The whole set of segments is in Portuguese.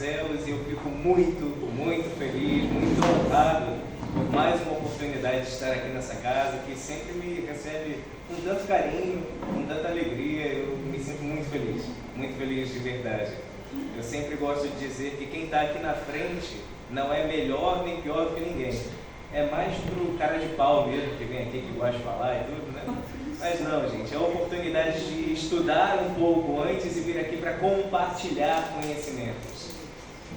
Barcelos, e eu fico muito, muito feliz, muito honrado por mais uma oportunidade de estar aqui nessa casa, que sempre me recebe com tanto carinho, com tanta alegria. Eu me sinto muito feliz de verdade. Eu sempre gosto de dizer que quem está aqui na frente não é melhor nem pior do que ninguém. É mais pro cara de pau mesmo, que vem aqui, que gosta de falar e tudo, né? Mas não, gente, é a oportunidade de estudar um pouco antes e vir aqui para compartilhar conhecimentos.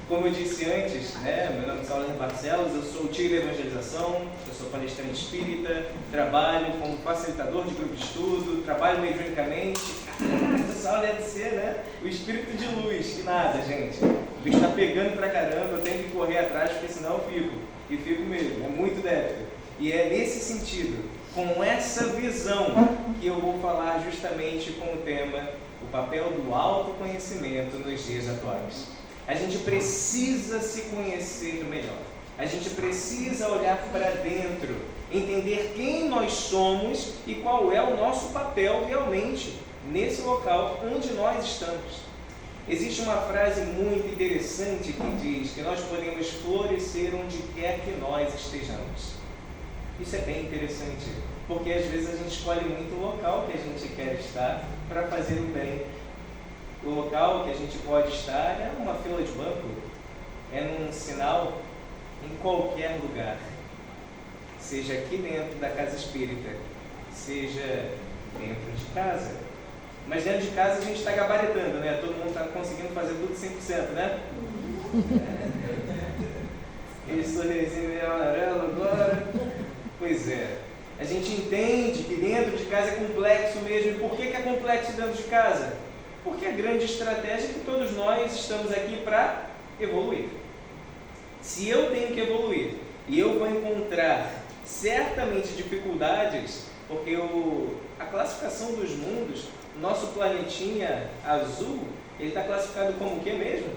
Como eu disse antes, né, meu nome é Saulo Barcelos, eu sou o tio da evangelização, eu sou palestrante espírita, trabalho como facilitador de grupo de estudo, trabalho mediunicamente. O Saulo deve ser, né, o espírito de luz, que nada, gente. O bicho está pegando pra caramba, eu tenho que correr atrás, porque senão eu fico mesmo, é muito débito. E é nesse sentido, com essa visão, que eu vou falar justamente com o tema, o papel do autoconhecimento nos dias atuais. A gente precisa se conhecer melhor. A gente precisa olhar para dentro, entender quem nós somos e qual é o nosso papel realmente nesse local onde nós estamos. Existe uma frase muito interessante que diz que nós podemos florescer onde quer que nós estejamos. Isso é bem interessante, porque às vezes a gente escolhe muito o local que a gente quer estar para fazer o bem. O local que a gente pode estar é numa fila de banco, é num sinal, em qualquer lugar. Seja aqui dentro da casa espírita, seja dentro de casa. Mas dentro de casa a gente está gabaritando, né? Todo mundo está conseguindo fazer tudo 100%, né? Aquele sorrisinho meio amarelo agora. Pois é. A gente entende que dentro de casa é complexo mesmo. E por que é complexo dentro de casa? Porque a grande estratégia é que todos nós estamos aqui para evoluir. Se eu tenho que evoluir e eu vou encontrar certamente dificuldades, porque a classificação dos mundos, nosso planetinha azul, ele está classificado como o que mesmo?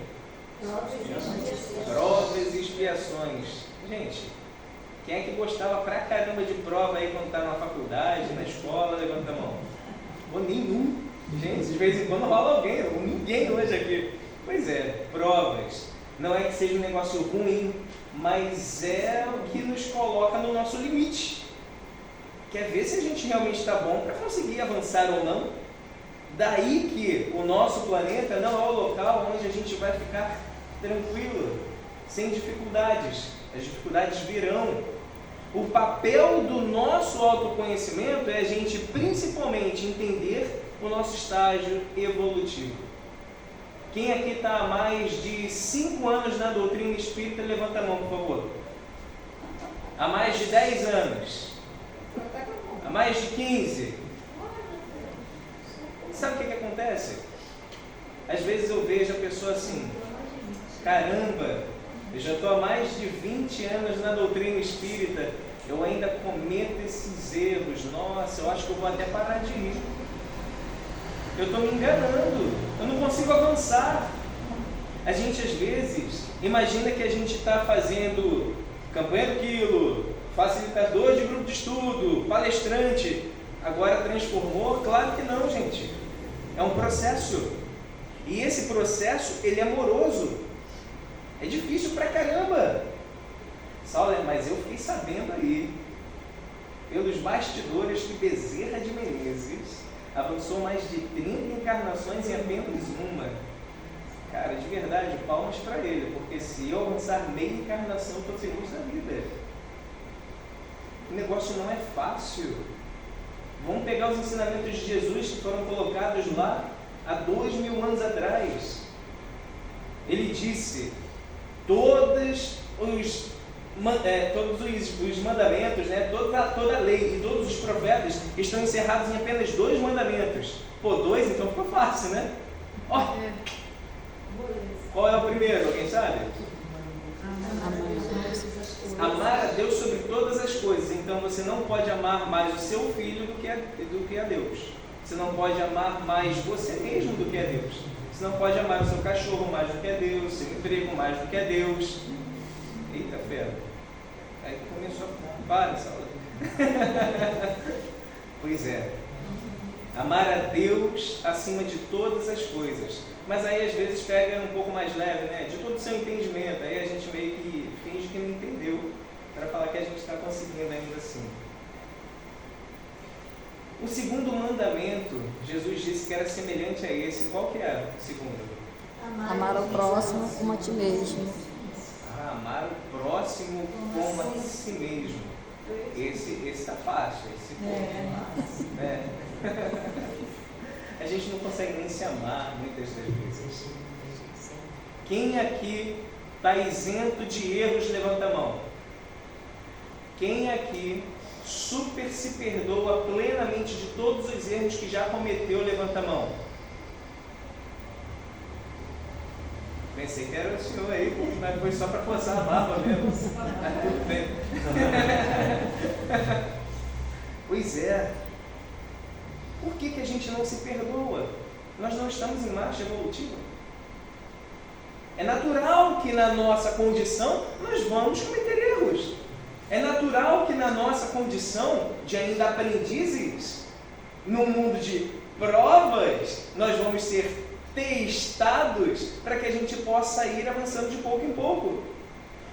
Provas e expiações. Gente, quem é que gostava pra caramba de prova aí quando está na faculdade, na escola? Levanta a mão. Ou nenhum. Gente, de vez em quando rola alguém, ou ninguém hoje aqui. Pois é, provas. Não é que seja um negócio ruim, mas é o que nos coloca no nosso limite. Quer ver se a gente realmente está bom para conseguir avançar ou não? Daí que o nosso planeta não é o local onde a gente vai ficar tranquilo, sem dificuldades. As dificuldades virão. O papel do nosso autoconhecimento é a gente principalmente entender o nosso estágio evolutivo. Quem aqui está há mais de 5 anos na doutrina espírita, levanta a mão, por favor. Há mais de 10 anos. Há mais de 15. Sabe o que acontece? Às vezes eu vejo a pessoa assim, caramba, eu já estou há mais de 20 anos na doutrina espírita, eu ainda cometo esses erros, nossa, eu acho que eu vou até parar de ir. Eu estou me enganando, eu não consigo avançar. A gente às vezes imagina que a gente está fazendo campanha do quilo, facilitador de grupo de estudo, palestrante, agora transformou? Claro que não, gente. É um processo. E esse processo, ele é moroso. É difícil pra caramba. Saulo, mas eu fiquei sabendo aí, pelos bastidores, que Bezerra de Menezes avançou mais de 30 encarnações em apenas uma. Cara, de verdade, palmas para ele, porque se eu avançar meia encarnação, eu estou feliz da vida. O negócio não é fácil. Vamos pegar os ensinamentos de Jesus que foram colocados lá há 2000 anos atrás. Ele disse, todos os mandamentos, né, toda a lei e todos os profetas estão encerrados em apenas 2 mandamentos. Pô, 2, então ficou fácil, né? Ó, qual é o primeiro? Alguém sabe? Amar a Deus sobre todas as coisas. Então você não pode amar mais o seu filho do que a Deus. Você não pode amar mais você mesmo do que a Deus. Você não pode amar o seu cachorro mais do que a Deus, seu emprego mais do que a Deus. Eita fera. Aí começou a... Para, Saulo. Pois é. Amar a Deus acima de todas as coisas. mas aí às vezes pega um pouco mais leve, né? De todo o seu entendimento, aí a gente meio que finge que não entendeu, para falar que a gente está conseguindo ainda assim. O segundo mandamento, Jesus disse que era semelhante a esse. Qual que é o segundo? Amar o próximo como a ti mesmo. Amar o próximo como a si mesmo. Esse está fácil, esse né? A gente não consegue nem se amar muitas das vezes. Quem aqui está isento de erros, levanta a mão. Quem aqui super se perdoa plenamente de todos os erros que já cometeu, levanta a mão. Pensei que era o senhor aí, mas foi só para forçar a barba mesmo. Mas tudo bem. Pois é. Por que a gente não se perdoa? Nós não estamos em marcha evolutiva. É natural que na nossa condição nós vamos cometer erros. É natural que na nossa condição de ainda aprendizes, no mundo de provas, nós vamos ser testados para que a gente possa ir avançando de pouco em pouco.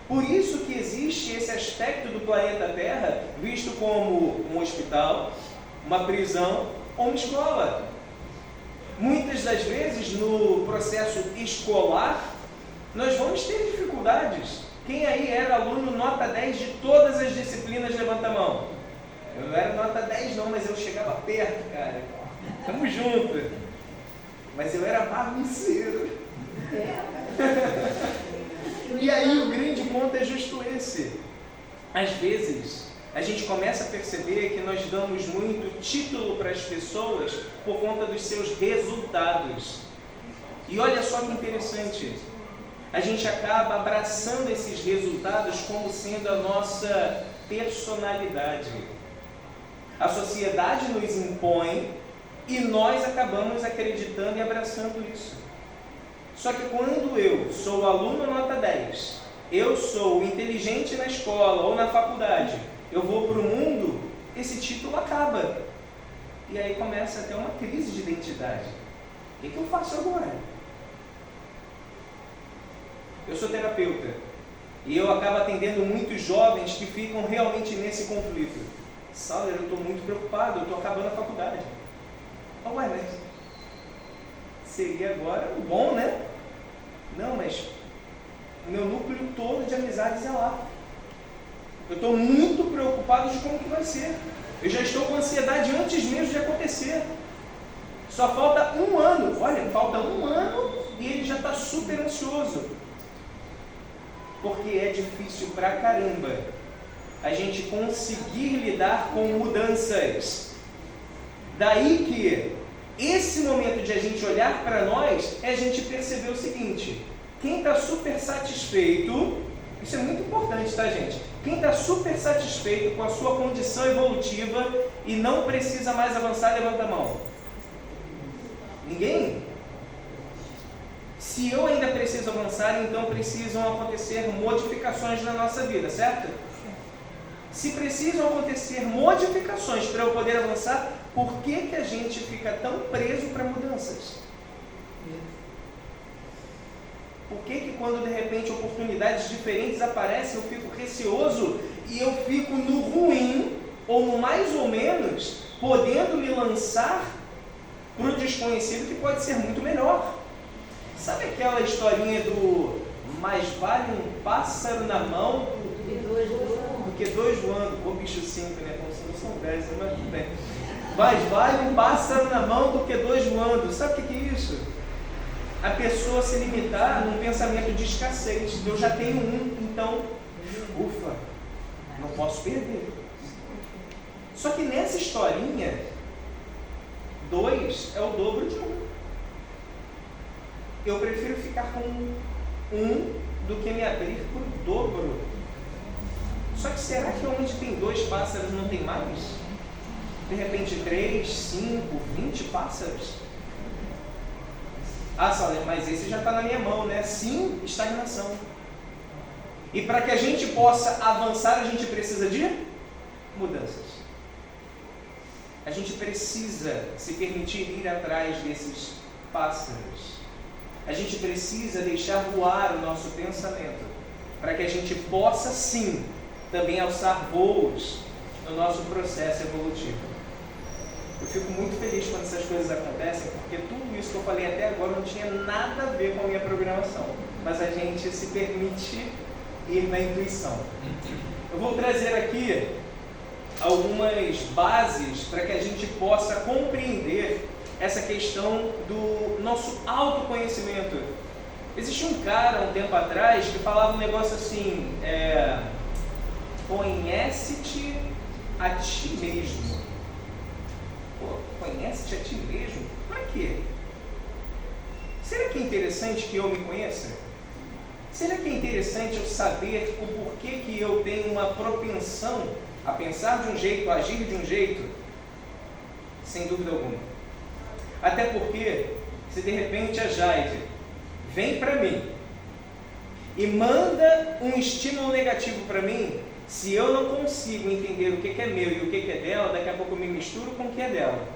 Por isso que existe esse aspecto do planeta Terra visto como um hospital, uma prisão ou uma escola. Muitas das vezes no processo escolar nós vamos ter dificuldades. Quem aí era aluno nota 10 de todas as disciplinas, levanta a mão. Eu não era nota 10 não, mas eu chegava perto, cara. Tamo junto. Mas eu era bagunceiro. E aí o grande ponto é justo esse. Às vezes, a gente começa a perceber que nós damos muito título para as pessoas por conta dos seus resultados. E olha só que interessante. A gente acaba abraçando esses resultados como sendo a nossa personalidade. A sociedade nos impõe e nós acabamos acreditando e abraçando isso. Só que quando eu sou aluno nota 10, eu sou inteligente na escola ou na faculdade, eu vou para o mundo, esse título acaba. E aí começa a ter uma crise de identidade. O que eu faço agora? Eu sou terapeuta e eu acabo atendendo muitos jovens que ficam realmente nesse conflito. Sauler, eu estou muito preocupado, eu estou acabando a faculdade. Ué, mas seria agora o bom, né? Não, mas o meu núcleo todo de amizades é lá. Eu estou muito preocupado de como que vai ser. Eu já estou com ansiedade antes mesmo de acontecer. Só falta um ano. Olha, falta um ano e ele já está super ansioso. Porque é difícil pra caramba a gente conseguir lidar com mudanças. Daí que esse momento de a gente olhar para nós é a gente perceber o seguinte: quem está super satisfeito, isso é muito importante, tá, gente? Quem está super satisfeito com a sua condição evolutiva e não precisa mais avançar, levanta a mão. Ninguém? Se eu ainda preciso avançar, então precisam acontecer modificações na nossa vida, certo? Se precisam acontecer modificações para eu poder avançar, por que a gente fica tão preso para mudanças? Por que quando de repente oportunidades diferentes aparecem, eu fico receoso e eu fico no ruim, ou no mais ou menos, podendo me lançar para o desconhecido que pode ser muito melhor? Sabe aquela historinha do mais vale um pássaro na mão do que dois voando? Pô, bicho 5, né? Como se não são 10, mas tudo bem. Mais vale um pássaro na mão do que dois voando. Sabe o que é isso? A pessoa se limitar num pensamento de escassez. Eu já tenho um, então, ufa, não posso perder. Só que nessa historinha, 2 é o dobro de 1. Eu prefiro ficar com 1 do que me abrir para o dobro. Só que será que onde tem 2 pássaros não tem mais? De repente 3, 5, 20 pássaros? Ah, Sauler, mas esse já está na minha mão, né? Sim, estagnação. E para que a gente possa avançar, a gente precisa de mudanças. A gente precisa se permitir ir atrás desses pássaros. a gente precisa deixar voar o nosso pensamento, para que a gente possa sim também alçar voos no nosso processo evolutivo. Eu fico muito feliz quando essas coisas acontecem, porque tudo isso que eu falei até agora não tinha nada a ver com a minha programação, mas a gente se permite ir na intuição. Eu vou trazer aqui algumas bases para que a gente possa compreender essa questão do nosso autoconhecimento. Existe um cara, um tempo atrás, que falava um negócio assim, conhece-te a ti mesmo. Pô, conhece-te a ti mesmo? Para quê? Será que é interessante que eu me conheça? Será que é interessante eu saber o porquê que eu tenho uma propensão a pensar de um jeito, a agir de um jeito? Sem dúvida alguma. Até porque, se de repente a Jaide vem para mim e manda um estímulo negativo para mim, se eu não consigo entender o que é meu e o que é dela, daqui a pouco eu me misturo com o que é dela.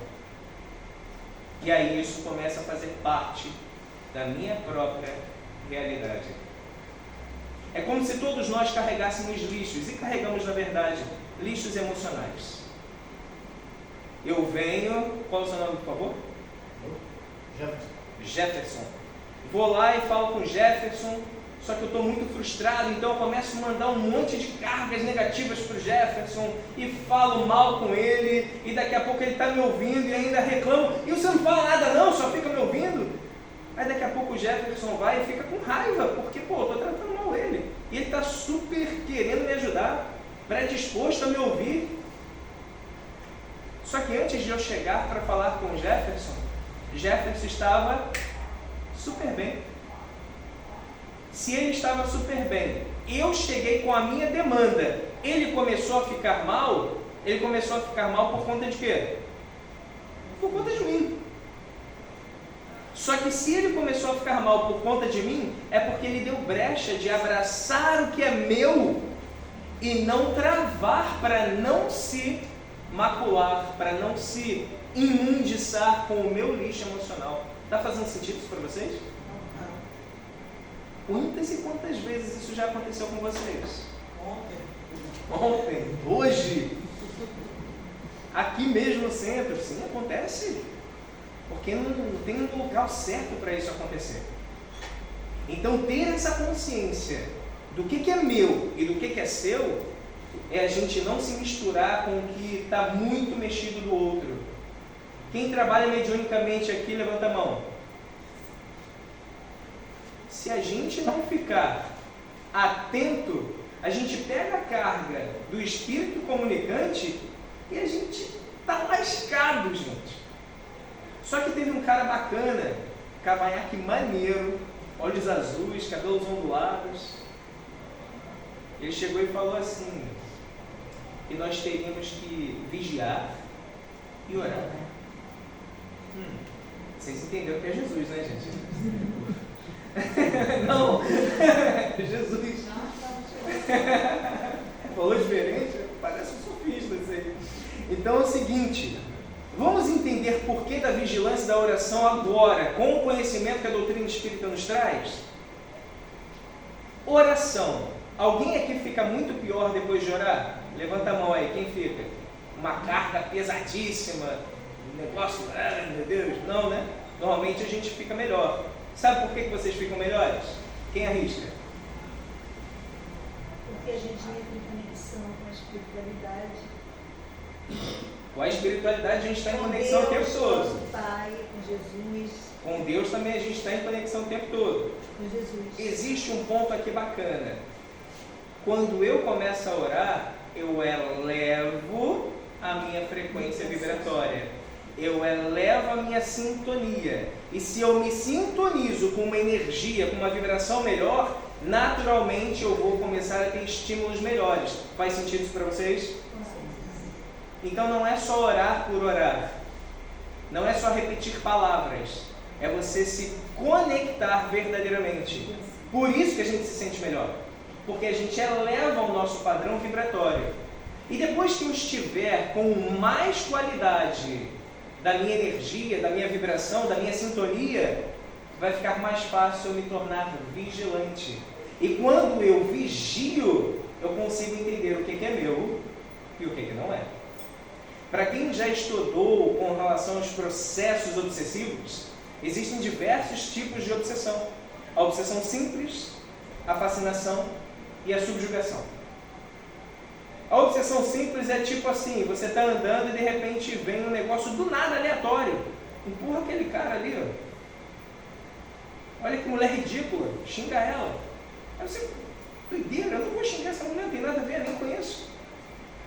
E aí isso começa a fazer parte da minha própria realidade. É como se todos nós carregássemos lixos, e carregamos, na verdade, lixos emocionais. Eu venho... Qual é o seu nome, por favor? Jefferson. Vou lá e falo com o Jefferson, só que eu estou muito frustrado, então eu começo a mandar um monte de cargas negativas para o Jefferson e falo mal com ele, e daqui a pouco ele está me ouvindo e ainda reclama, e você não fala nada não, só fica me ouvindo. Aí daqui a pouco o Jefferson vai e fica com raiva, porque eu estou tratando mal ele, e ele está super querendo me ajudar, predisposto a me ouvir. Só que antes de eu chegar para falar com o Jefferson estava super bem. Se ele estava super bem, eu cheguei com a minha demanda, ele começou a ficar mal por conta de quê? Por conta de mim. Só que se ele começou a ficar mal por conta de mim, é porque ele deu brecha de abraçar o que é meu e não travar para não se macular, para não se imundiçar com o meu lixo emocional. Está fazendo sentido isso para vocês? Quantas e quantas vezes isso já aconteceu com vocês? Ontem? Hoje? Aqui mesmo no centro? Sim, acontece. Porque não tem um local certo para isso acontecer. Então, ter essa consciência do que é meu e do que é seu, é a gente não se misturar com o que está muito mexido do outro. Quem trabalha mediunicamente aqui, levanta a mão. Se a gente não ficar atento, a gente pega a carga do espírito comunicante e a gente está lascado, gente. Só que teve um cara bacana, cavanhaque maneiro, olhos azuis, cabelos ondulados. Ele chegou e falou assim, que nós teríamos que vigiar e orar. Vocês entenderam que é Jesus, né, gente? Não, Jesus. Falou diferente? Parece um sofista isso aí. Então é o seguinte, vamos entender por que da vigilância e da oração agora, com o conhecimento que a doutrina espírita nos traz? Oração. Alguém aqui fica muito pior depois de orar? Levanta a mão aí, quem fica? Uma carga pesadíssima, um negócio, ai meu Deus, não, né? Normalmente a gente fica melhor. Sabe por que vocês ficam melhores? Quem arrisca? Porque a gente entra em conexão com a espiritualidade. Com a espiritualidade a gente está em conexão o tempo todo. Com o Pai, com Jesus. Com Deus também a gente está em conexão o tempo todo. Com Jesus. Existe um ponto aqui bacana. Quando eu começo a orar, eu elevo a minha frequência vibratória. Eu elevo a minha sintonia. E se eu me sintonizo com uma energia, com uma vibração melhor, naturalmente eu vou começar a ter estímulos melhores. Faz sentido isso para vocês? Então não é só orar por orar. Não é só repetir palavras. É você se conectar verdadeiramente. Por isso que a gente se sente melhor. Porque a gente eleva o nosso padrão vibratório. E depois que eu estiver com mais qualidade da minha energia, da minha vibração, da minha sintonia, vai ficar mais fácil eu me tornar vigilante. E quando eu vigio, eu consigo entender o que é meu e o que não é. Para quem já estudou com relação aos processos obsessivos, existem diversos tipos de obsessão. A obsessão simples, a fascinação e a subjugação. A obsessão simples é tipo assim, você está andando e de repente vem um negócio do nada aleatório. Empurra aquele cara ali, ó. Olha que mulher ridícula, xinga ela. Aí você, doideira, eu não vou xingar essa mulher, não tem nada a ver, eu nem conheço.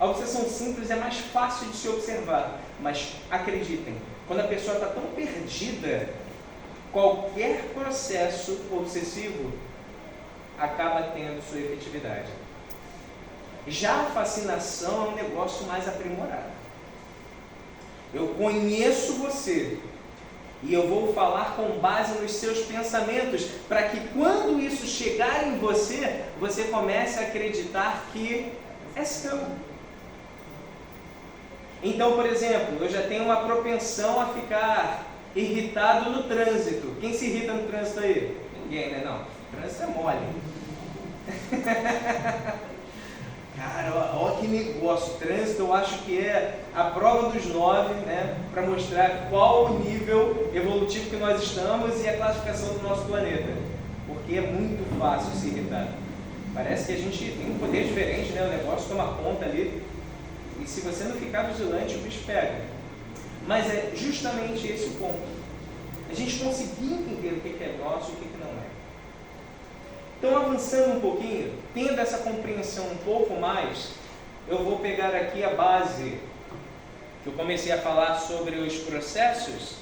A obsessão simples é mais fácil de se observar, mas acreditem, quando a pessoa está tão perdida, qualquer processo obsessivo acaba tendo sua efetividade. Já a fascinação é um negócio mais aprimorado. Eu conheço você e eu vou falar com base nos seus pensamentos, para que quando isso chegar em você, você comece a acreditar que é seu. Então, por exemplo, eu já tenho uma propensão a ficar irritado no trânsito. Quem se irrita no trânsito aí? Ninguém, né? Não, o trânsito é mole. Cara, olha que negócio. O trânsito eu acho que é a prova dos 9, né? Para mostrar qual o nível evolutivo que nós estamos e a classificação do nosso planeta. Porque é muito fácil se irritar. Parece que a gente tem um poder diferente, né? O negócio toma conta ali. E se você não ficar vigilante, o bicho pega. Mas é justamente esse o ponto. A gente conseguir entender o que é nosso e o que não é. Então, avançando um pouquinho, tendo essa compreensão um pouco mais, eu vou pegar aqui a base que eu comecei a falar sobre os processos.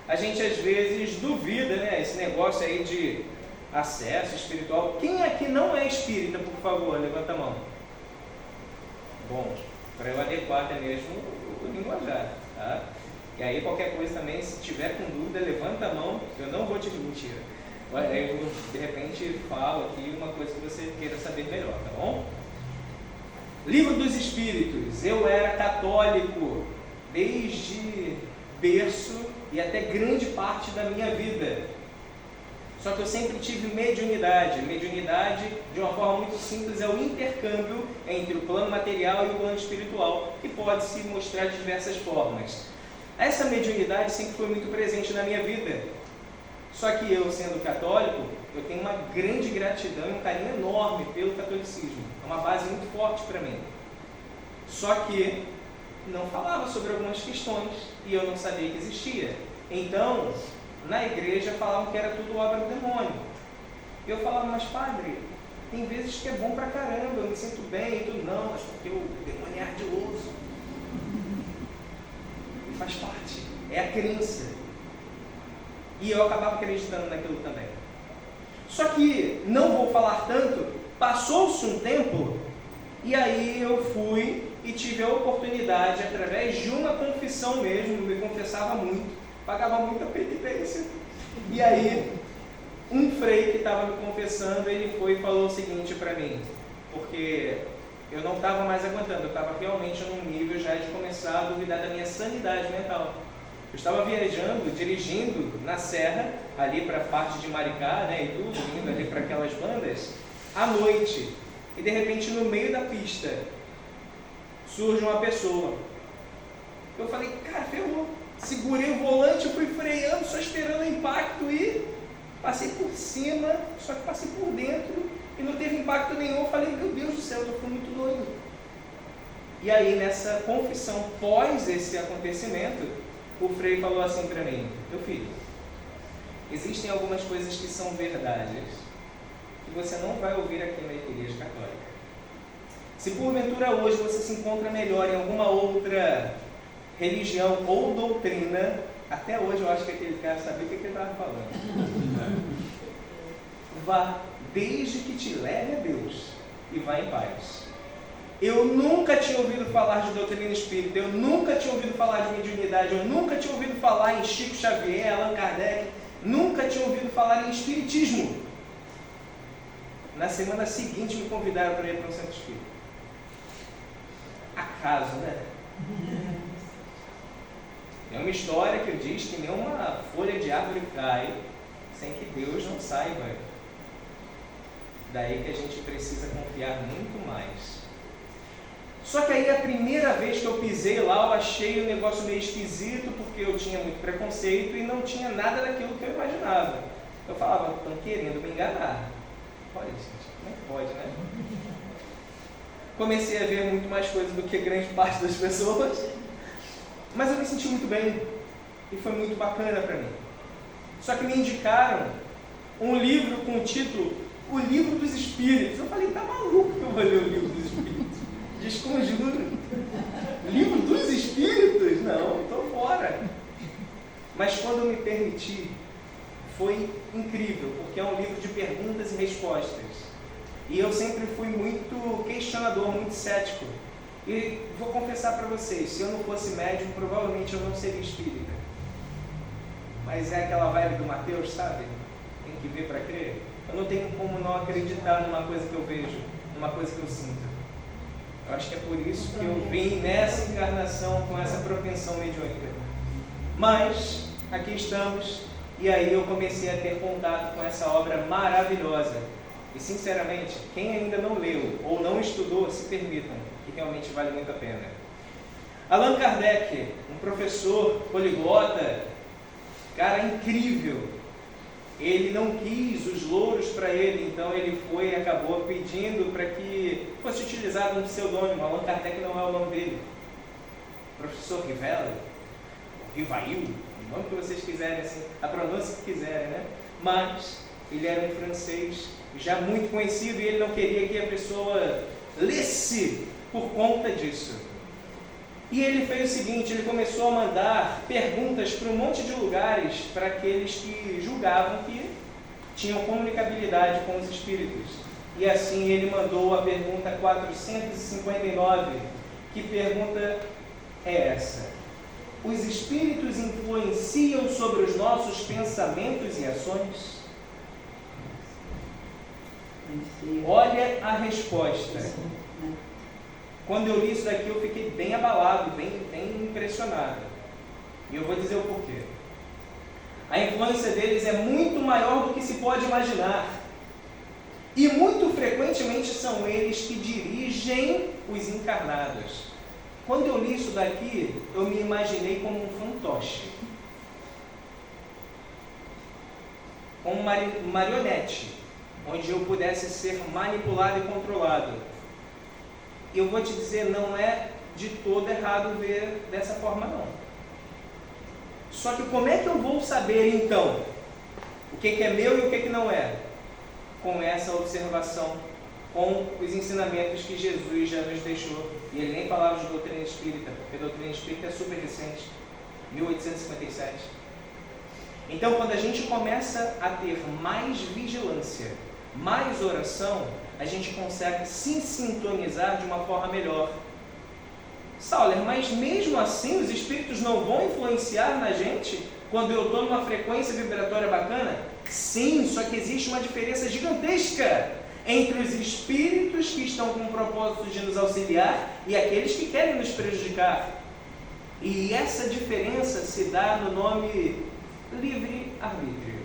A gente às vezes duvida, né? Esse negócio aí de acesso espiritual. Quem aqui não é espírita, por favor, levanta a mão. Bom, para eu adequar até mesmo o linguajar, tá? E aí qualquer coisa também, se tiver com dúvida, levanta a mão, eu não vou te mentir. Eu de repente falo aqui uma coisa que você queira saber melhor, tá bom? Livro dos Espíritos. Eu era católico desde berço e até grande parte da minha vida. Só que eu sempre tive mediunidade. Mediunidade, de uma forma muito simples, é o intercâmbio entre o plano material e o plano espiritual, que pode se mostrar de diversas formas. Essa mediunidade sempre foi muito presente na minha vida. Só que eu, sendo católico, eu tenho uma grande gratidão e um carinho enorme pelo catolicismo. É uma base muito forte para mim. Só que não falava sobre algumas questões e eu não sabia que existia. Então, na igreja falavam que era tudo obra do demônio. E eu falava, mas padre, tem vezes que é bom pra caramba, eu me sinto bem e tudo. Não, mas porque o demônio é ardiloso. E faz parte, é a crença. E eu acabava acreditando naquilo também. Só que, não vou falar tanto, passou-se um tempo, e aí eu fui e tive a oportunidade, através de uma confissão mesmo, eu me confessava muito, pagava muita penitência. E aí, um frei que estava me confessando, ele foi e falou o seguinte para mim, porque eu não estava mais aguentando, eu estava realmente num nível já de começar a duvidar da minha sanidade mental. Eu estava viajando, dirigindo na serra, ali para a parte de Maricá, né, e tudo, indo ali para aquelas bandas, à noite. E de repente, no meio da pista, surge uma pessoa. Eu falei, cara, ferrou. Segurei o volante, eu fui freando, só esperando o impacto e passei por cima, só que passei por dentro e não teve impacto nenhum. Eu falei, meu Deus do céu, eu fui muito doido. E aí, nessa confissão pós esse acontecimento, o frei falou assim para mim, meu filho, existem algumas coisas que são verdades que você não vai ouvir aqui na Igreja Católica. Se porventura hoje você se encontra melhor em alguma outra religião ou doutrina, até hoje eu acho que aquele cara sabia o que ele estava falando. Vá, desde que te leve a Deus e vá em paz. Eu nunca tinha ouvido falar de doutrina espírita, eu nunca tinha ouvido falar de mediunidade, eu nunca tinha ouvido falar em Chico Xavier, Allan Kardec, nunca tinha ouvido falar em espiritismo. Na semana seguinte me convidaram para ir para um centro espírita. Acaso, né? É uma história que diz que nenhuma folha de árvore cai sem que Deus não saiba. Daí que a gente precisa confiar muito mais. Só que aí a primeira vez que eu pisei lá, eu achei o negócio meio esquisito, porque eu tinha muito preconceito e não tinha nada daquilo que eu imaginava. Eu falava, estão querendo me enganar. Olha, gente, como é que pode, né? Comecei a ver muito mais coisas do que grande parte das pessoas, mas eu me senti muito bem e foi muito bacana para mim. Só que me indicaram um livro com o título O Livro dos Espíritos. Eu falei, tá maluco que eu vou ler o Livro dos Espíritos? Desconjuro. Livro dos Espíritos? Não, estou fora. Mas quando eu me permiti, foi incrível, porque é um livro de perguntas e respostas. E eu sempre fui muito questionador, muito cético. E vou confessar para vocês, se eu não fosse médium, provavelmente eu não seria espírita. Mas é aquela vibe do Mateus, sabe? Tem que ver para crer. Eu não tenho como não acreditar numa coisa que eu vejo, numa coisa que eu sinto. Eu acho que é por isso que eu vim nessa encarnação com essa propensão mediúnica. Mas, aqui estamos, e aí eu comecei a ter contato com essa obra maravilhosa. E, sinceramente, quem ainda não leu ou não estudou, se permitam, que realmente vale muito a pena. Allan Kardec, um professor poliglota, cara incrível. Ele não quis os louros para ele, então ele foi e acabou pedindo para que fosse utilizado um pseudônimo. Allan Kardec não é o nome dele. Professor Rivel, Rivail, o nome que vocês quiserem, assim, a pronúncia que quiserem, né? Mas ele era um francês já muito conhecido e ele não queria que a pessoa lesse por conta disso. E ele fez o seguinte, ele começou a mandar perguntas para um monte de lugares para aqueles que julgavam que tinham comunicabilidade com os espíritos. E assim ele mandou a pergunta 459, que pergunta é essa: os espíritos influenciam sobre os nossos pensamentos e ações? Olha a resposta. Quando eu li isso daqui, eu fiquei bem abalado, bem impressionado. E eu vou dizer o porquê. A influência deles é muito maior do que se pode imaginar. E muito frequentemente são eles que dirigem os encarnados. Quando eu li isso daqui, eu me imaginei como um fantoche. Como uma marionete, onde eu pudesse ser manipulado e controlado. E eu vou te dizer, não é de todo errado ver dessa forma, não. Só que como é que eu vou saber, então, o que é meu e o que não é? Com essa observação, com os ensinamentos que Jesus já nos deixou. E ele nem falava de doutrina espírita, porque a doutrina espírita é super recente, 1857. Então, quando a gente começa a ter mais vigilância, mais oração, a gente consegue se sintonizar de uma forma melhor. Sauler, mas mesmo assim os espíritos não vão influenciar na gente quando eu estou numa frequência vibratória bacana? Sim, só que existe uma diferença gigantesca entre os espíritos que estão com o propósito de nos auxiliar e aqueles que querem nos prejudicar. E essa diferença se dá no nome livre-arbítrio.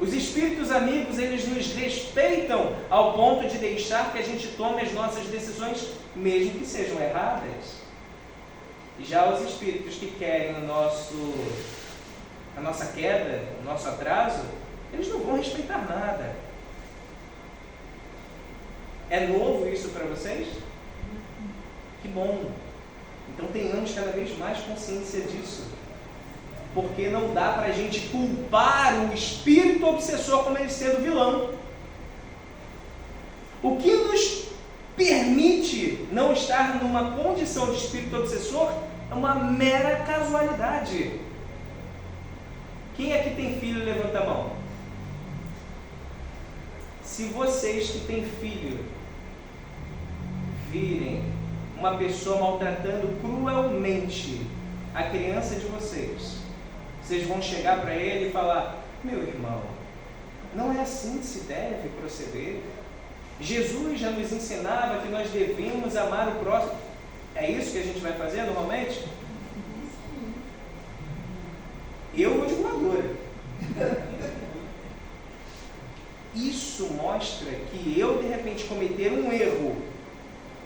Os espíritos amigos, eles nos respeitam ao ponto de deixar que a gente tome as nossas decisões, mesmo que sejam erradas. Já os espíritos que querem a nossa queda, o nosso atraso, eles não vão respeitar nada. É novo isso para vocês? Que bom! Então tenhamos cada vez mais consciência disso. Porque não dá para a gente culpar o espírito obsessor como ele sendo vilão. O que nos permite não estar numa condição de espírito obsessor é uma mera casualidade. Quem aqui tem filho, levanta a mão. Se vocês que têm filho virem uma pessoa maltratando cruelmente a criança de vocês vão chegar para ele e falar: meu irmão, não é assim que se deve proceder. Jesus já nos ensinava que nós devemos amar o próximo. É isso que a gente vai fazer normalmente? Eu vou de voadora. isso mostra que eu, de repente, cometer um erro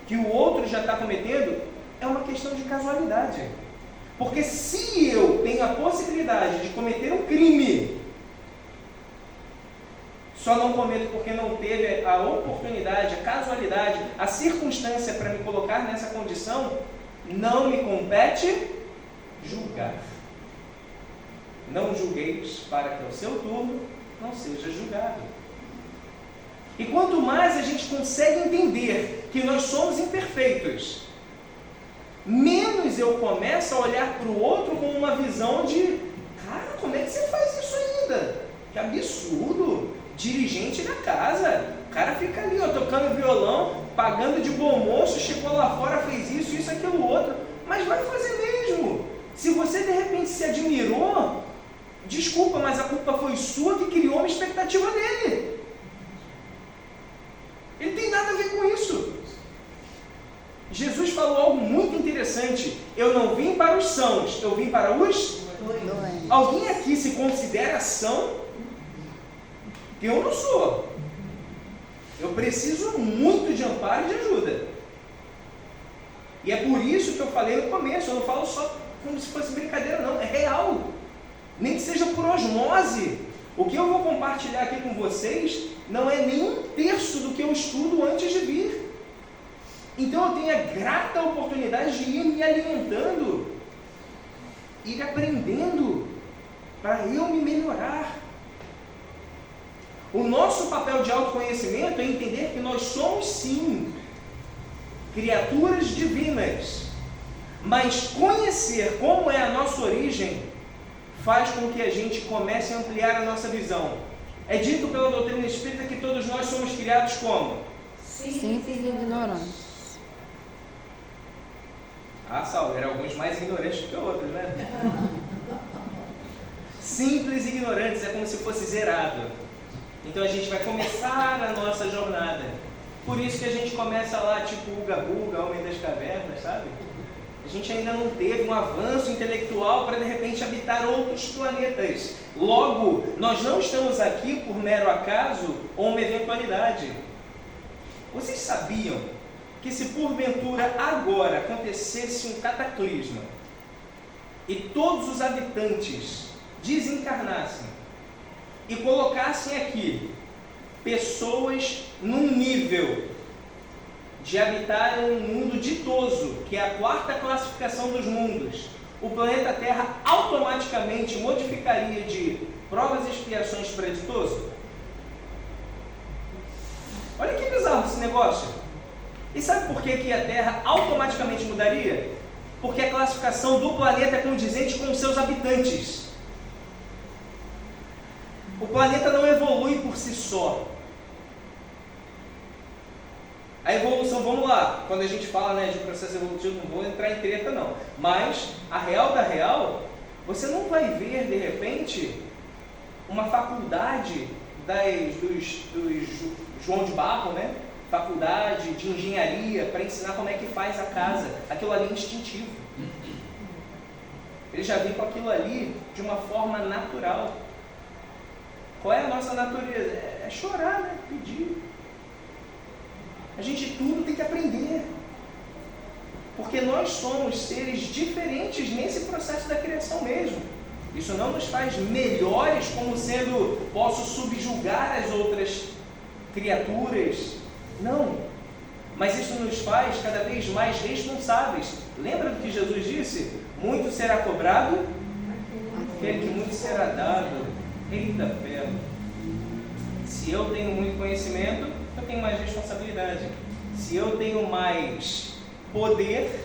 que o outro já está cometendo, é uma questão de casualidade. Porque se eu tenho a possibilidade de cometer um crime, só não cometo porque não teve a oportunidade, a casualidade, a circunstância para me colocar nessa condição, não me compete julgar. Não julgueis para que ao seu turno não seja julgado. E quanto mais a gente consegue entender que nós somos imperfeitos, menos eu começo a olhar para o outro com uma visão de, cara, como é que você faz isso ainda? Que absurdo! Dirigente da casa, o cara fica ali, ó, tocando violão, pagando de bom moço, chegou lá fora, fez isso, aquilo, outro, mas vai fazer mesmo. Se você de repente se admirou, desculpa, mas a culpa foi sua que criou uma expectativa nele. Ele tem nada a ver com isso. Jesus falou algo muito interessante. Eu não vim para os sãos, eu vim para os doentes. Alguém aqui se considera são? Eu não sou. Eu preciso muito de amparo e de ajuda. E é por isso que eu falei no começo, eu não falo só como se fosse brincadeira, não, é real. Nem que seja por osmose. O que eu vou compartilhar aqui com vocês não é nem 1/3 do que eu estudo antes de vir. Então eu tenho a grata oportunidade de ir me alimentando, ir aprendendo, para eu me melhorar. O nosso papel de autoconhecimento é entender que nós somos sim criaturas divinas, mas conhecer como é a nossa origem faz com que a gente comece a ampliar a nossa visão. É dito pela doutrina espírita que todos nós somos criados como? Simples e ignorantes. Ah, Saulo, eram alguns mais ignorantes do que outros, né? Simples e ignorantes, é como se fosse zerado. Então a gente vai começar a nossa jornada. Por isso que a gente começa lá, tipo Uga Buga, Homem das Cavernas, sabe? A gente ainda não teve um avanço intelectual para de repente habitar outros planetas. Logo, nós não estamos aqui por mero acaso ou uma eventualidade. Vocês sabiam que se porventura agora acontecesse um cataclisma e todos os habitantes desencarnassem e colocassem aqui pessoas num nível de habitar um mundo ditoso, que é a 4ª classificação dos mundos, o planeta Terra automaticamente modificaria de provas e expiações para ditoso? Olha que bizarro esse negócio. E sabe por que a Terra automaticamente mudaria? Porque a classificação do planeta é condizente com os seus habitantes. O planeta não evolui por si só. A evolução, vamos lá, quando a gente fala, né, de processo evolutivo, não vou entrar em treta não, mas a real da real, você não vai ver de repente uma faculdade dos João de Barro, né, faculdade de engenharia para ensinar como é que faz a casa. Aquilo ali é instintivo. Ele já vem com aquilo ali de uma forma natural. Qual é a nossa natureza? É chorar, né? Pedir. A gente tudo tem que aprender. Porque nós somos seres diferentes nesse processo da criação mesmo. Isso não nos faz melhores como sendo, posso subjugar as outras criaturas. Não. Mas isso nos faz cada vez mais responsáveis. Lembra do que Jesus disse? Muito será cobrado, aquele que muito será dado. Eita ferro. Se eu tenho muito conhecimento, eu tenho mais responsabilidade. Se eu tenho mais poder,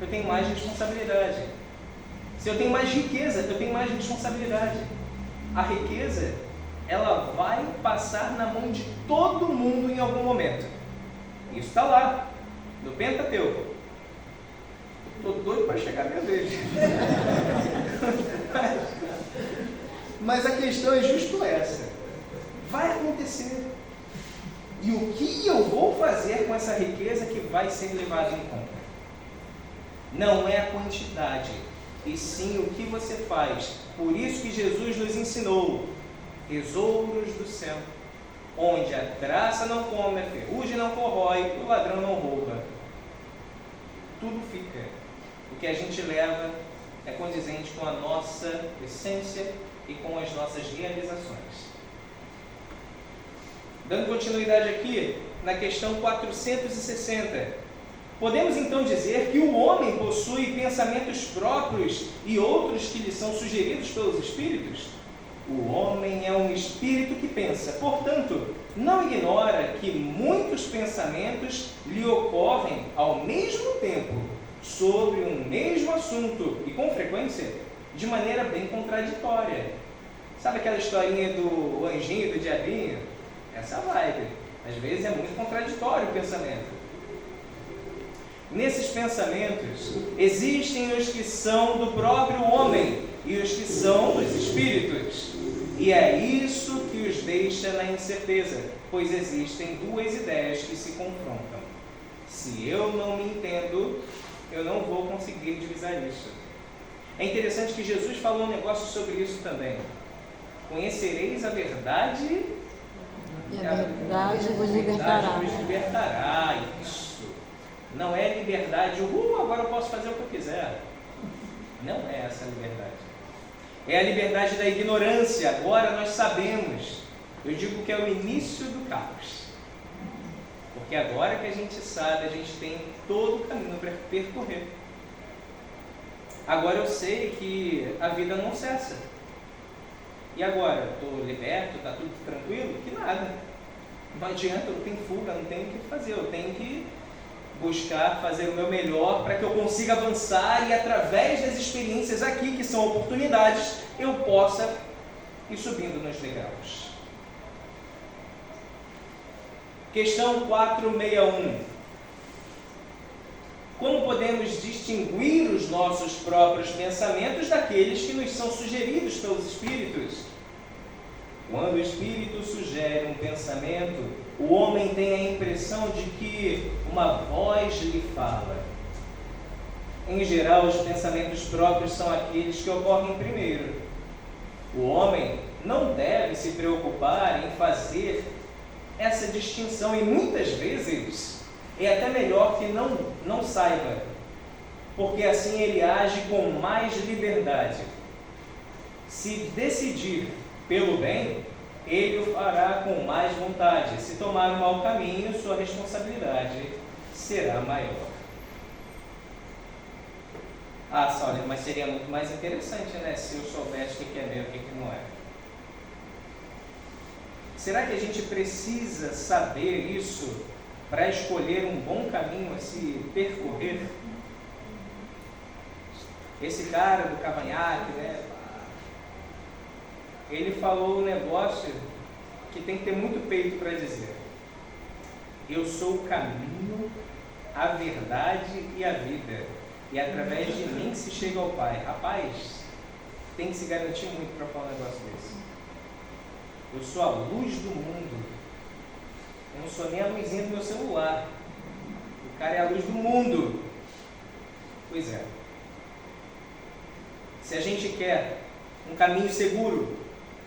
eu tenho mais responsabilidade. Se eu tenho mais riqueza, eu tenho mais responsabilidade. A riqueza, ela vai passar na mão de todo mundo em algum momento. Isso está lá, no Pentateuco. Estou doido para chegar a minha vez. Mas a questão é justo essa. Vai acontecer. E o que eu vou fazer com essa riqueza que vai ser levada em conta? Não é a quantidade, e sim o que você faz. Por isso que Jesus nos ensinou: tesouros do céu, onde a traça não come, a ferrugem não corrói, o ladrão não rouba. Tudo fica. O que a gente leva é condizente com a nossa essência e com as nossas realizações. Dando continuidade aqui, na questão 460, podemos então dizer que o homem possui pensamentos próprios e outros que lhe são sugeridos pelos espíritos? O homem é um espírito que pensa, portanto, não ignora que muitos pensamentos lhe ocorrem ao mesmo tempo sobre um mesmo assunto e, com frequência, de maneira bem contraditória. Sabe aquela historinha do anjinho e do diabinho? Essa vibe. Às vezes é muito contraditório o pensamento. Nesses pensamentos, existem os que são do próprio homem e os que são dos espíritos. E é isso que os deixa na incerteza, pois existem duas ideias que se confrontam. Se eu não me entendo, eu não vou conseguir divisar isso. É interessante que Jesus falou um negócio sobre isso também. Conhecereis a verdade, e a verdade vos libertará. Isso. Não é liberdade, agora eu posso fazer o que eu quiser. Não é essa a liberdade. É a liberdade da ignorância. Agora nós sabemos. Eu digo que é o início do caos. Porque agora que a gente sabe, a gente tem todo o caminho para percorrer. Agora eu sei que a vida não cessa. E agora? Estou liberto? Está tudo tranquilo? Que nada. Não adianta, eu não tenho fuga, não tenho o que fazer. Eu tenho que buscar fazer o meu melhor para que eu consiga avançar e, através das experiências aqui, que são oportunidades, eu possa ir subindo nos degraus. Questão 461. Como podemos distinguir os nossos próprios pensamentos daqueles que nos são sugeridos pelos espíritos? Quando o espírito sugere um pensamento, o homem tem a impressão de que uma voz lhe fala. Em geral, os pensamentos próprios são aqueles que ocorrem primeiro. O homem não deve se preocupar em fazer essa distinção, e muitas vezes é até melhor que não saiba, porque assim ele age com mais liberdade. Se decidir pelo bem, ele o fará com mais vontade. Se tomar um mau caminho, sua responsabilidade será maior. Saulo, mas seria muito mais interessante, né? Se eu soubesse o que é meu e o que não é. Será que a gente precisa saber isso para escolher um bom caminho a se percorrer? Esse cara do cavanhaque, né? Ele falou um negócio que tem que ter muito peito para dizer. Eu sou o caminho, a verdade e a vida. E através de mim se chega ao Pai. Rapaz, tem que se garantir muito para falar um negócio desse. Eu sou a luz do mundo. Eu não sou nem a luzinha do meu celular. O cara é a luz do mundo. Pois é. Se a gente quer um caminho seguro,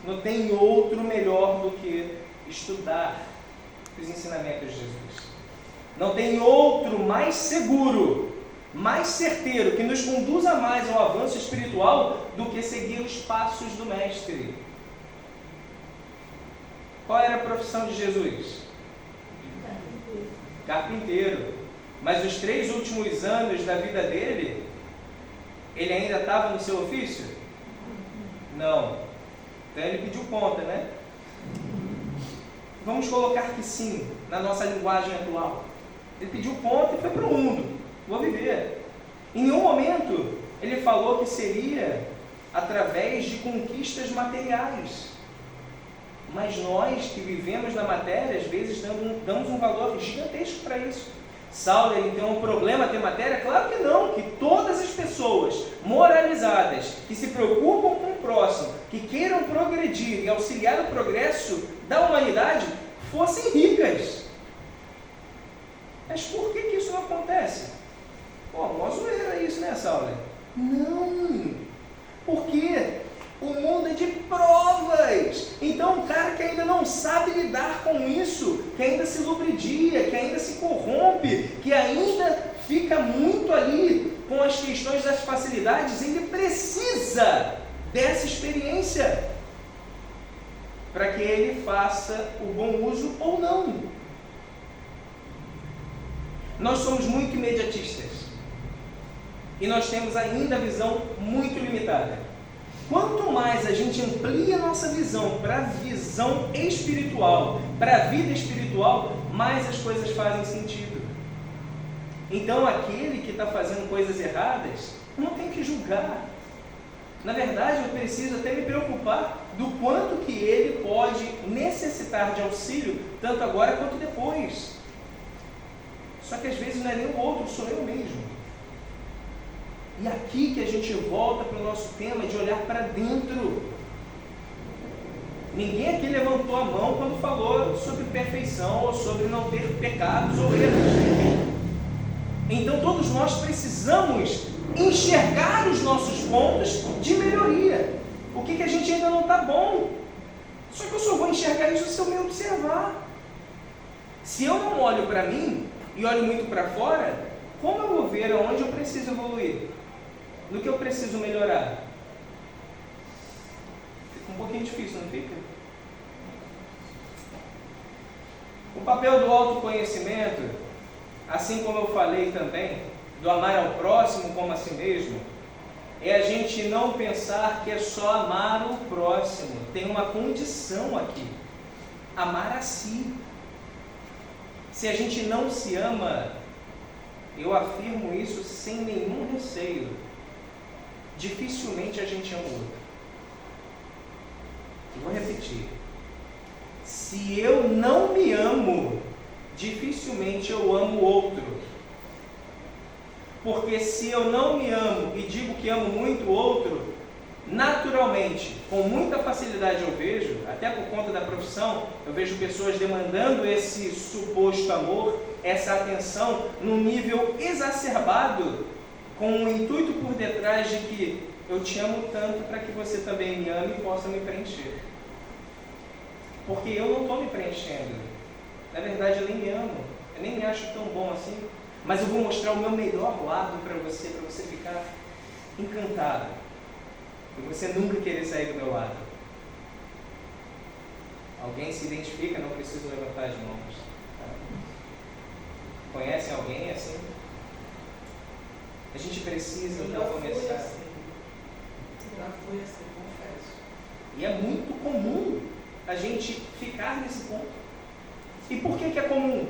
não tem outro melhor do que estudar os ensinamentos de Jesus. Não tem outro mais seguro, mais certeiro, que nos conduza mais ao avanço espiritual do que seguir os passos do Mestre. Qual era a profissão de Jesus? Carpinteiro. Mas os 3 últimos anos da vida dele, ele ainda estava no seu ofício? Não. Então ele pediu conta, né? Vamos colocar que sim, na nossa linguagem atual. Ele pediu conta e foi para o mundo. Vou viver. Em nenhum momento ele falou que seria através de conquistas materiais. Mas nós que vivemos na matéria, às vezes damos um valor gigantesco para isso. Saulo, ele tem um problema ter matéria? Claro que não, que todas as pessoas moralizadas, que se preocupam com o próximo, que queiram progredir e auxiliar o progresso da humanidade, fossem ricas. Mas por que isso não acontece? Uma zoeira isso, né, Saulo? Não, porque o mundo é de provas. Então, o cara que ainda não sabe lidar com que ainda se lubridia, que ainda se corrompe, que ainda fica muito ali com as questões das facilidades, ele precisa dessa experiência para que ele faça o bom uso ou não. Nós somos muito imediatistas e nós temos ainda a visão muito limitada. Quanto mais a gente amplia a nossa visão para a visão espiritual, para a vida espiritual, mais as coisas fazem sentido. Então, aquele que está fazendo coisas erradas, não tem que julgar. Na verdade, eu preciso até me preocupar do quanto que ele pode necessitar de auxílio, tanto agora quanto depois. Só que às vezes não é nem o outro, sou eu mesmo. E aqui que a gente volta para o nosso tema de olhar para dentro. Ninguém aqui levantou a mão quando falou sobre perfeição ou sobre não ter pecados ou erros. Então todos nós precisamos enxergar os nossos pontos de melhoria. O que a gente ainda não está bom. Só que eu só vou enxergar isso se eu me observar. Se eu não olho para mim e olho muito para fora, como eu vou ver aonde eu preciso evoluir? No que eu preciso melhorar? Fica um pouquinho difícil, não fica? O papel do autoconhecimento, assim como eu falei também, do amar ao próximo como a si mesmo, é a gente não pensar que é só amar o próximo. Tem uma condição aqui: amar a si. Se a gente não se ama, eu afirmo isso sem nenhum receio, dificilmente a gente ama o outro. Vou repetir. Se eu não me amo, dificilmente eu amo o outro. Porque se eu não me amo e digo que amo muito o outro, naturalmente, com muita facilidade eu vejo, até por conta da profissão, eu vejo pessoas demandando esse suposto amor, essa atenção, num nível exacerbado, com um intuito por detrás de que eu te amo tanto para que você também me ame e possa me preencher. Porque eu não estou me preenchendo. Na verdade, eu nem me amo, eu nem me acho tão bom assim, mas eu vou mostrar o meu melhor lado para você ficar encantado. E você nunca querer sair do meu lado. Alguém se identifica? Não preciso levantar as mãos. Conhecem alguém assim? A gente precisa então começar. Já fui assim, confesso. E é muito comum a gente ficar nesse ponto. E por que é comum?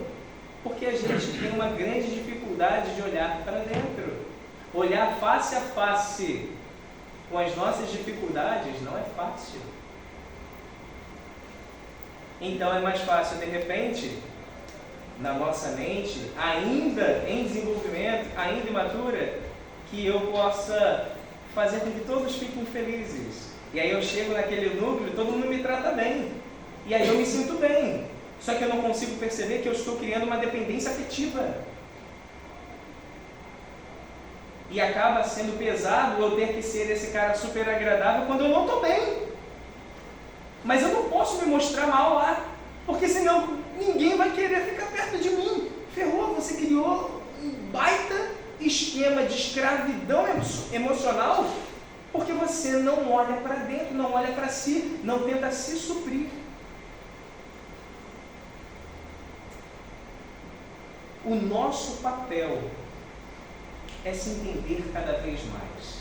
Porque a gente tem uma grande dificuldade de olhar para dentro. Olhar face a face com as nossas dificuldades não é fácil. Então é mais fácil, de repente, na nossa mente, ainda em desenvolvimento, ainda imatura, que eu possa fazer com que todos fiquem felizes. E aí eu chego naquele núcleo, todo mundo me trata bem. E aí eu me sinto bem. Só que eu não consigo perceber que eu estou criando uma dependência afetiva. E acaba sendo pesado eu ter que ser esse cara super agradável quando eu não estou bem. Mas eu não posso me mostrar mal lá, porque senão ninguém vai querer ficar perto de mim. Ferrou, você criou um baita esquema de escravidão emocional, porque você não olha para dentro, não olha para si, não tenta se suprir. O nosso papel é se entender cada vez mais.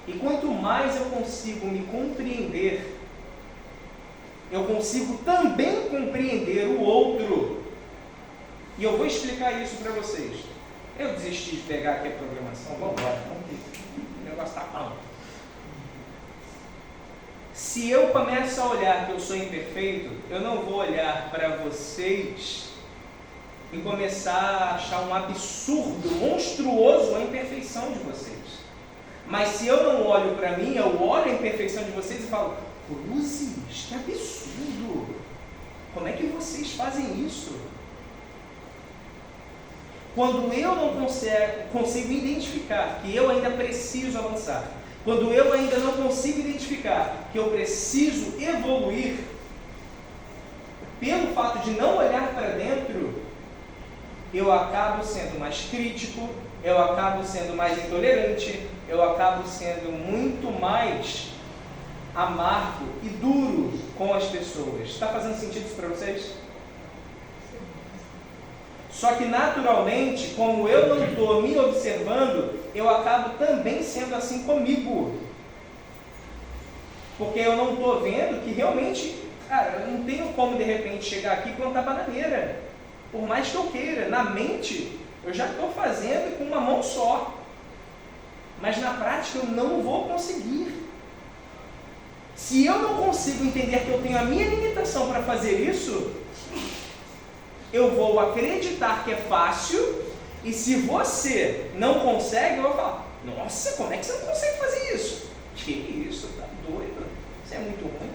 E quanto mais eu consigo me compreender, eu consigo também compreender o outro. E eu vou explicar isso para vocês. Eu desisti de pegar aqui a programação. Vamos embora, o negócio está bom. Se eu começo a olhar que eu sou imperfeito, eu não vou olhar para vocês e começar a achar um absurdo, monstruoso a imperfeição de vocês. Mas se eu não olho para mim, eu olho a imperfeição de vocês e falo: cruzes, que absurdo! Como é que vocês fazem isso? Quando eu não consigo identificar que eu ainda preciso avançar, quando eu ainda não consigo identificar que eu preciso evoluir, pelo fato de não olhar para dentro, eu acabo sendo mais crítico, eu acabo sendo mais intolerante, eu acabo sendo muito mais amargo e duro com as pessoas. Está fazendo sentido isso para vocês? Só que naturalmente, como eu não estou me observando, eu acabo também sendo assim comigo. Porque eu não estou vendo que realmente, cara, eu não tenho como de repente chegar aqui e plantar bananeira. Por mais que eu queira. Na mente, eu já estou fazendo com uma mão só. Mas na prática eu não vou conseguir. Se eu não consigo entender que eu tenho a minha limitação para fazer isso, eu vou acreditar que é fácil, e se você não consegue, eu vou falar, nossa, como é que você não consegue fazer isso? Que isso, tá doido? Isso é muito ruim.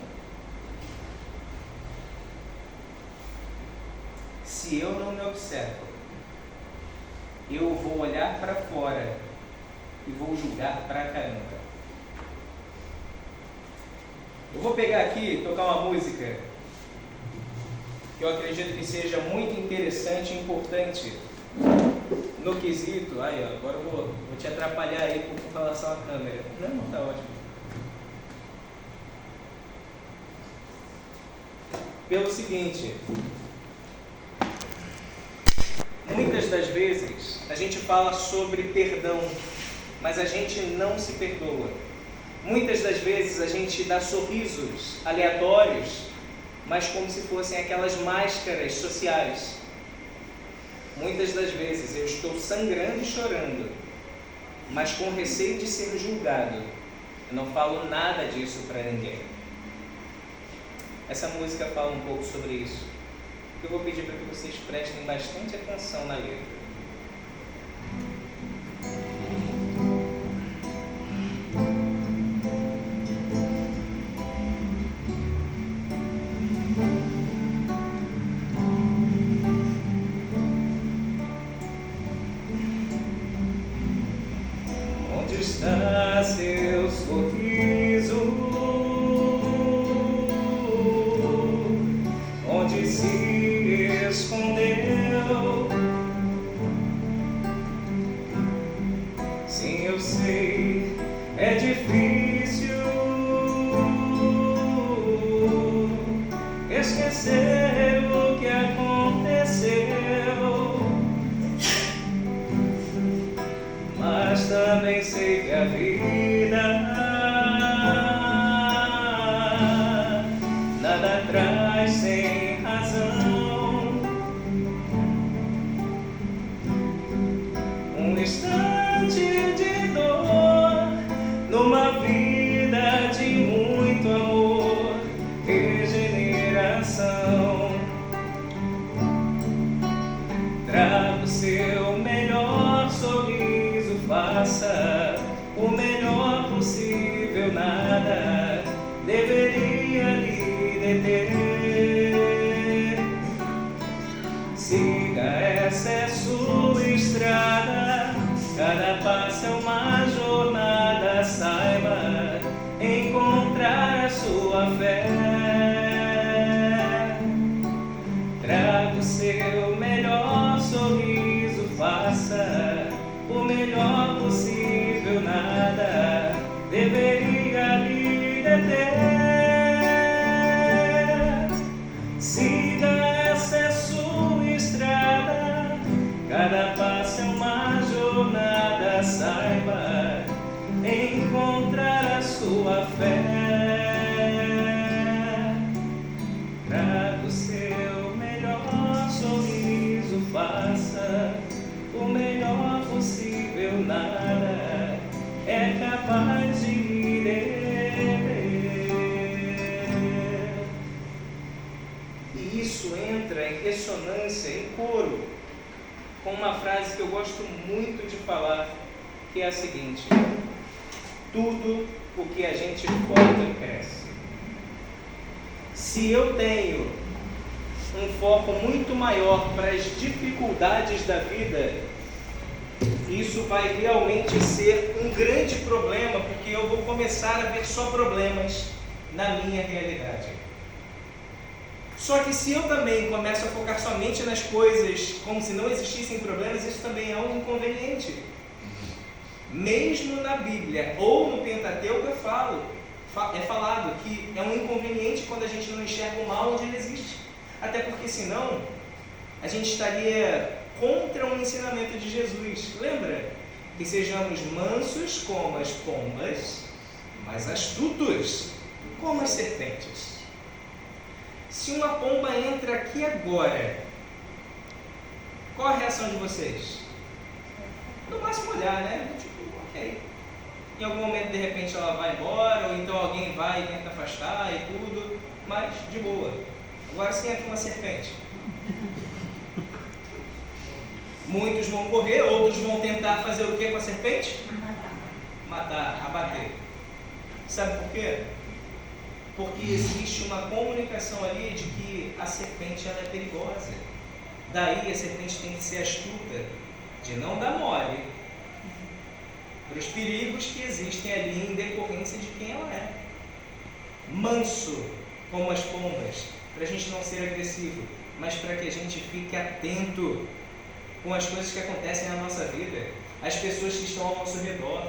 Se eu não me observo, eu vou olhar para fora e vou julgar pra caramba. Eu vou pegar aqui e tocar uma música que eu acredito que seja muito interessante e importante no quesito. Aí, ó, agora eu vou te atrapalhar aí com relação à câmera. Não, tá ótimo. Pelo seguinte, muitas das vezes a gente fala sobre perdão, mas a gente não se perdoa. Muitas das vezes a gente dá sorrisos aleatórios, mas como se fossem aquelas máscaras sociais. Muitas das vezes eu estou sangrando e chorando, mas com receio de ser julgado. Eu não falo nada disso para ninguém. Essa música fala um pouco sobre isso. Eu vou pedir para que vocês prestem bastante atenção na letra. Onde está seu sorriso? Onde se escondeu? Sim, eu sei, é difícil esquecer o que aconteceu, mas também sei que a vida nada traz sem razão. Um instante de dor numa vida de muito amor, regeneração. Traga o seu melhor sorriso, faça o melhor possível, nada deveria lhe deter. Siga, essa é sua estrada, cada passo é uma jornada, saiba encontrar a sua fé. Traga o seu melhor sorriso, faça o melhor possível, nada deveria lhe deter. Siga, essa é sua estrada, cada passo é uma jornada, saiba encontrar a sua fé. Traga o seu melhor sorriso, faça o melhor possível, nada é capaz de lhe deter. E isso entra em ressonância, em coro, com uma frase que eu gosto muito de falar, que é a seguinte: tudo o que a gente foca cresce. Se eu tenho um foco muito maior para as dificuldades da vida, isso vai realmente ser um grande problema, porque eu vou começar a ver só problemas na minha realidade. Só que se eu também começo a focar somente nas coisas como se não existissem problemas, isso também é um inconveniente. Mesmo na Bíblia ou no Pentateuco é falado que é um inconveniente quando a gente não enxerga o mal onde ele existe. Até porque senão a gente estaria contra o ensinamento de Jesus. Lembra? Que sejamos mansos como as pombas, mas astutos como as serpentes. Se uma pomba entra aqui agora, qual a reação de vocês? No máximo olhar, né? Tipo, ok. Em algum momento, de repente, ela vai embora, ou então alguém vai e tenta afastar e tudo, mas de boa. Agora, se entra uma serpente, muitos vão correr, outros vão tentar fazer o que com a serpente? Matar, abater. Sabe por quê? Porque existe uma comunicação ali de que a serpente ela é perigosa. Daí a serpente tem que ser astuta, de não dar mole para os perigos que existem ali em decorrência de quem ela é. Manso, como as pombas, para a gente não ser agressivo, mas para que a gente fique atento com as coisas que acontecem na nossa vida, as pessoas que estão ao nosso redor,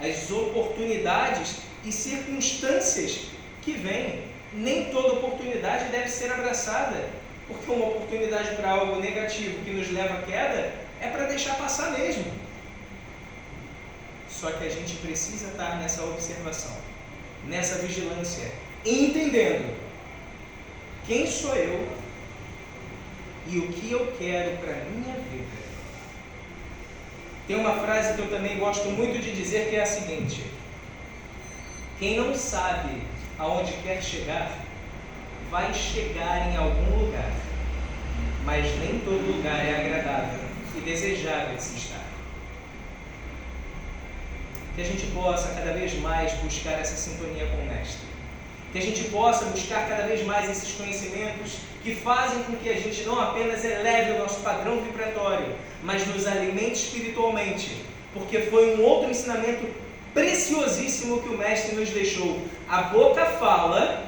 as oportunidades e circunstâncias que vêm. Nem toda oportunidade deve ser abraçada, porque uma oportunidade para algo negativo que nos leva à queda é para deixar passar mesmo. Só que a gente precisa estar nessa observação, nessa vigilância, entendendo quem sou eu e o que eu quero para a minha vida. Tem uma frase que eu também gosto muito de dizer, que é a seguinte: quem não sabe aonde quer chegar, vai chegar em algum lugar, mas nem todo lugar é agradável e desejável de se estar. Que a gente possa cada vez mais buscar essa sintonia com o Mestre. Que a gente possa buscar cada vez mais esses conhecimentos que fazem com que a gente não apenas eleve o nosso padrão vibratório, mas nos alimente espiritualmente, porque foi um outro ensinamento preciosíssimo que o Mestre nos deixou. A boca fala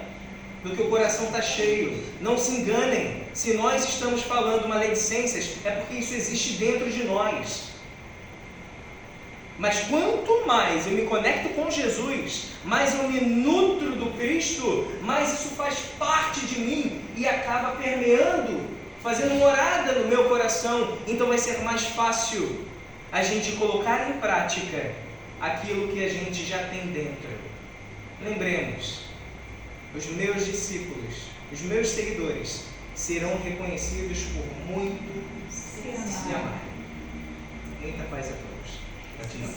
do que o coração está cheio. Não se enganem, se nós estamos falando maledicências, é porque isso existe dentro de nós. Mas quanto mais eu me conecto com Jesus, mais eu me nutro do Cristo, mais isso faz parte de mim e acaba permeando, fazendo morada no meu coração. Então vai ser mais fácil a gente colocar em prática aquilo que a gente já tem dentro. Lembremos, os meus discípulos, os meus seguidores, serão reconhecidos por muito se amar. Muita paz a todos. Continua.